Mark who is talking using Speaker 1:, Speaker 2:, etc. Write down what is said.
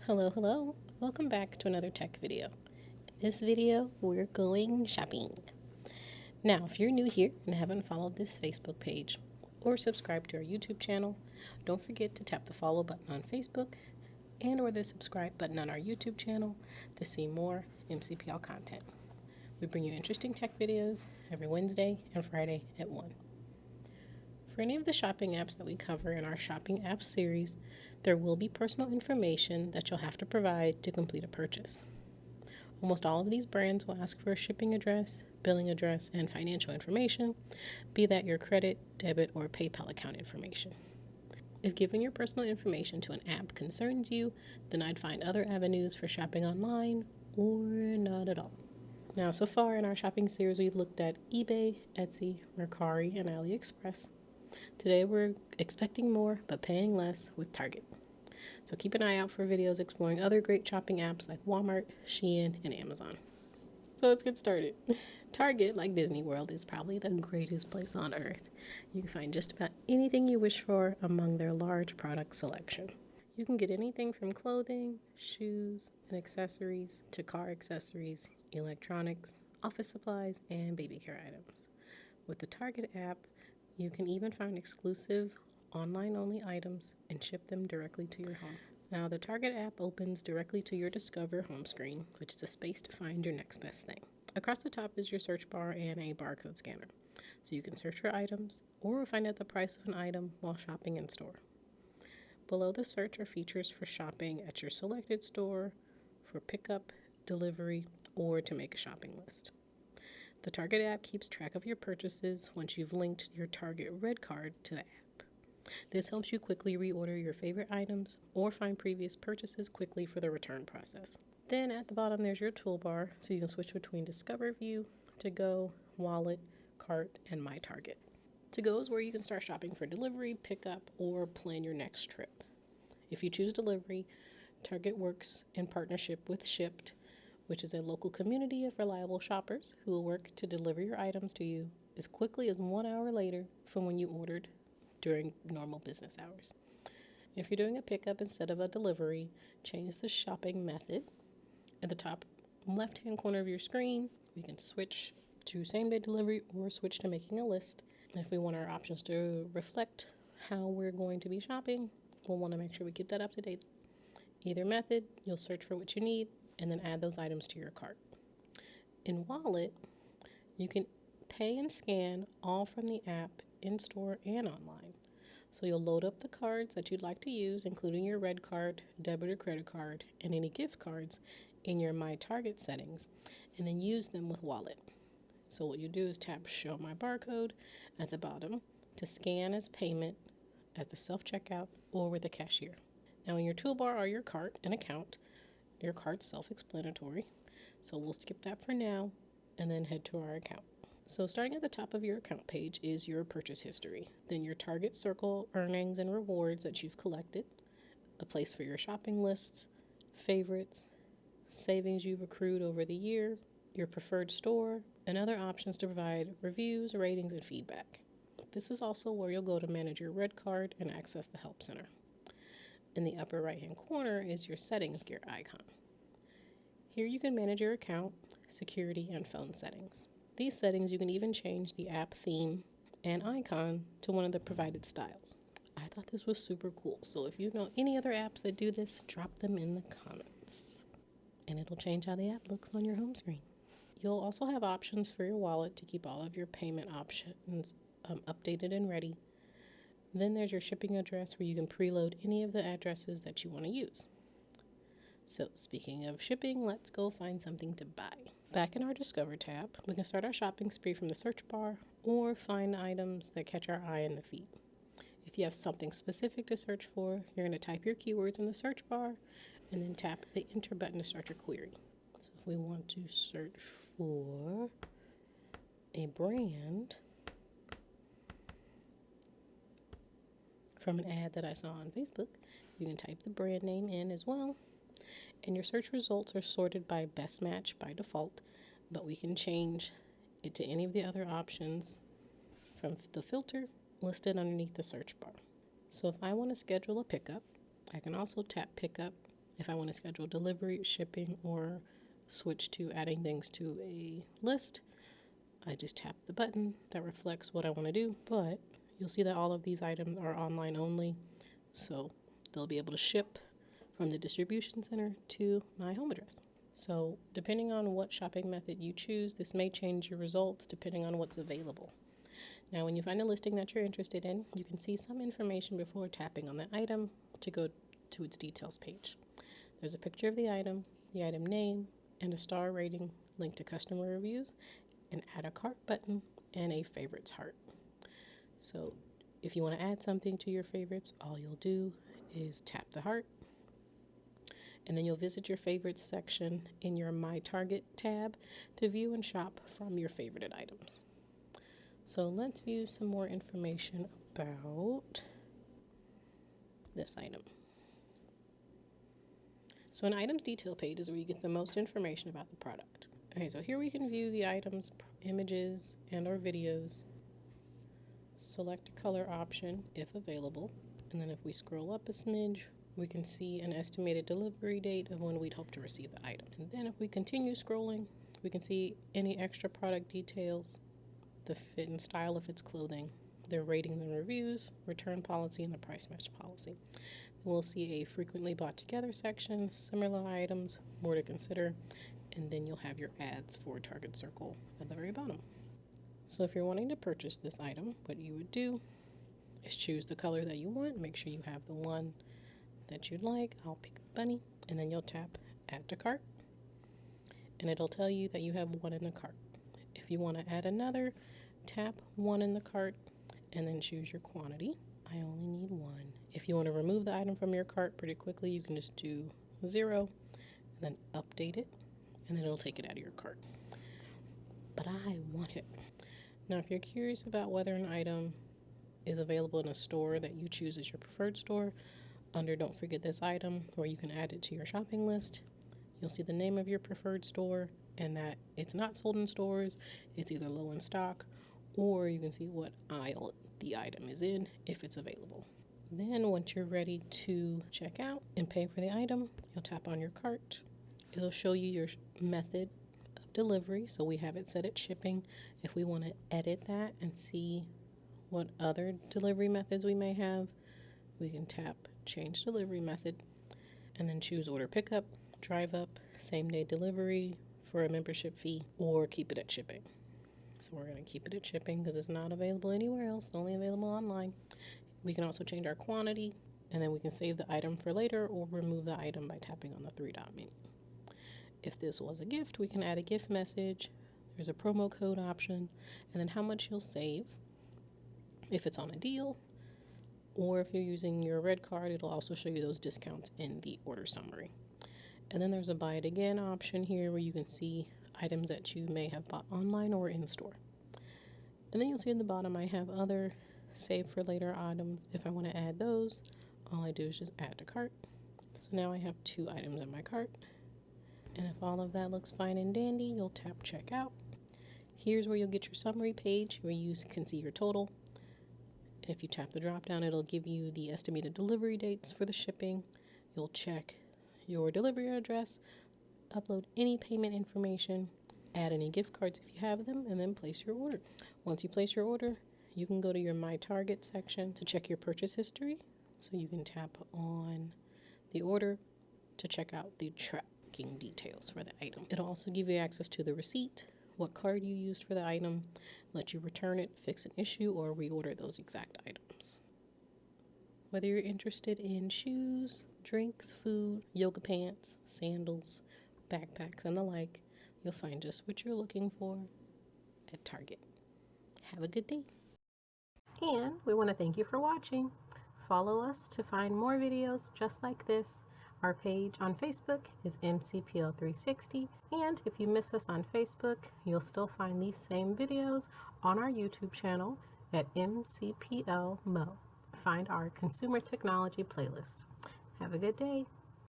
Speaker 1: Hello. Welcome back to another tech video. In this video, we're going shopping. Now, if you're new here and haven't followed this Facebook page or subscribed to our YouTube channel, don't forget to tap the follow button on Facebook and or the subscribe button on our YouTube channel to see more MCPL content. We bring you interesting tech videos every Wednesday and Friday at 1. For any of the shopping apps that we cover in our shopping apps series, there will be personal information that you'll have to provide to complete a purchase. Almost all of these brands will ask for a shipping address, billing address, and financial information, be that your credit, debit, or PayPal account information. If giving your personal information to an app concerns you, then I'd find other avenues for shopping online or not at all. Now, so far in our shopping series, we've looked at eBay, Etsy, Mercari, and AliExpress. Today we're expecting more but paying less with Target. So keep an eye out for videos exploring other great shopping apps like Walmart, Shein, and Amazon. So let's get started. Target, like Disney World, is probably the greatest place on earth. You can find just about anything you wish for among their large product selection. You can get anything from clothing, shoes, and accessories to car accessories, electronics, office supplies, and baby care items. With the Target app, you can even find exclusive online-only items and ship them directly to your home. Now, the Target app opens directly to your Discover home screen, which is a space to find your next best thing. Across the top is your search bar and a barcode scanner, so you can search for items or find out the price of an item while shopping in store. Below the search are features for shopping at your selected store, for pickup, delivery, or to make a shopping list. The Target app keeps track of your purchases once you've linked your Target Red Card to the app. This helps you quickly reorder your favorite items or find previous purchases quickly for the return process. Then at the bottom there's your toolbar, so you can switch between Discover View, To Go, Wallet, Cart, and My Target. To Go is where you can start shopping for delivery, pickup, or plan your next trip. If you choose delivery, Target works in partnership with Shipped, which is a local community of reliable shoppers who will work to deliver your items to you as quickly as 1 hour later from when you ordered during normal business hours. If you're doing a pickup instead of a delivery, change the shopping method. At the top left-hand corner of your screen, we can switch to same-day delivery or switch to making a list. And if we want our options to reflect how we're going to be shopping, we'll want to make sure we keep that up to date. Either method, you'll search for what you need and then add those items to your cart. In Wallet, you can pay and scan all from the app in-store and online. So you'll load up the cards that you'd like to use, including your red card, debit or credit card, and any gift cards in your My Target settings, and then use them with Wallet. So what you do is tap Show My Barcode at the bottom to scan as payment at the self-checkout or with a cashier. Now in your toolbar are your cart and account. Your cart's self-explanatory, so we'll skip that for now and then head to our account. So starting at the top of your account page is your purchase history, then your Target Circle earnings and rewards that you've collected, a place for your shopping lists, favorites, savings you've accrued over the year, your preferred store, and other options to provide reviews, ratings, and feedback. This is also where you'll go to manage your red card and access the help center. In the upper right-hand corner is your settings gear icon. Here you can manage your account, security, and phone settings. These settings you can even change the app theme and icon to one of the provided styles. I thought this was super cool, so if you know any other apps that do this, drop them in the comments. And it'll change how the app looks on your home screen. You'll also have options for your wallet to keep all of your payment options updated and ready. Then there's your shipping address where you can preload any of the addresses that you want to use. So speaking of shipping, let's go find something to buy. Back in our Discover tab, we can start our shopping spree from the search bar or find items that catch our eye in the feed. If you have something specific to search for, you're going to type your keywords in the search bar and then tap the enter button to start your query. So if we want to search for a brand from an ad that I saw on Facebook, you can type the brand name in as well. And your search results are sorted by best match by default, but we can change it to any of the other options from the filter listed underneath the search bar. So if I want to schedule a pickup, I can also tap pickup If I want to schedule delivery, shipping, or switch to adding things to a list, I just tap the button that reflects what I want to do. But you'll see that all of these items are online only, so they'll be able to ship from the distribution center to my home address. So depending on what shopping method you choose, this may change your results depending on what's available. Now, when you find a listing that you're interested in, you can see some information before tapping on the item to go to its details page. There's a picture of the item name, and a star rating, linked to customer reviews, an add a cart button, and a favorites heart. So if you want to add something to your favorites, all you'll do is tap the heart, and then you'll visit your favorites section in your My Target tab to view and shop from your favorited items. So let's view some more information about this item. So an item's detail page is where you get the most information about the product. Okay, so here we can view the item's images and or videos, select a color option if available, and then if we scroll up a smidge, we can see an estimated delivery date of when we'd hope to receive the item. And then if we continue scrolling, we can see any extra product details, the fit and style of its clothing, their ratings and reviews, return policy, and the price match policy. We'll see a frequently bought together section, similar items, more to consider, and then you'll have your ads for Target Circle at the very bottom. So if you're wanting to purchase this item, what you would do is choose the color that you want. Make sure you have the one that you'd like. I'll pick bunny, and then you'll tap add to cart, and it'll tell you that you have one in the cart. If you want to add another, tap one in the cart and then choose your quantity. I only need one. If you want to remove the item from your cart pretty quickly, you can just do 0 and then update it, and then it'll take it out of your cart. But I want it. Now, if you're curious about whether an item is available in a store that you choose as your preferred store, under Don't Forget This Item, where you can add it to your shopping list, you'll see the name of your preferred store and that it's not sold in stores, it's either low in stock, or you can see what aisle the item is in if it's available. Then once you're ready to check out and pay for the item, you'll tap on your cart. It'll show you your method of delivery, so we have it set at shipping. If we want to edit that and see what other delivery methods we may have, we can tap change delivery method and then choose order pickup, drive up, same day delivery for a membership fee, or keep it at shipping. So we're going to keep it at shipping because it's not available anywhere else, only available online. We can also change our quantity, and then we can save the item for later or remove the item by tapping on the 3-dot menu. If this was a gift, we can add a gift message. There's a promo code option, and then how much you'll save if it's on a deal, or if you're using your red card, it'll also show you those discounts in the order summary. And then there's a buy it again option here where you can see items that you may have bought online or in store. And then you'll see at the bottom I have other save for later items. If I want to add those, all I do is just add to cart. So now I have 2 items in my cart. And if all of that looks fine and dandy, you'll tap checkout. Here's where you'll get your summary page where you can see your total. And if you tap the drop down, it'll give you the estimated delivery dates for the shipping. You'll check your delivery address, upload any payment information, add any gift cards if you have them, and then place your order. Once you place your order, you can go to your My Target section to check your purchase history. So you can tap on the order to check out the tracking details for the item. It'll also give you access to the receipt, what card you used for the item, let you return it, fix an issue, or reorder those exact items. Whether you're interested in shoes, drinks, food, yoga pants, sandals, backpacks, and the like, you'll find just what you're looking for at Target. Have a good day. And we want to thank you for watching. Follow us to find more videos just like this. Our page on Facebook is MCPL 360, and if you miss us on Facebook, you'll still find these same videos on our YouTube channel at MCPL Mo. Find our consumer technology playlist. Have a good day.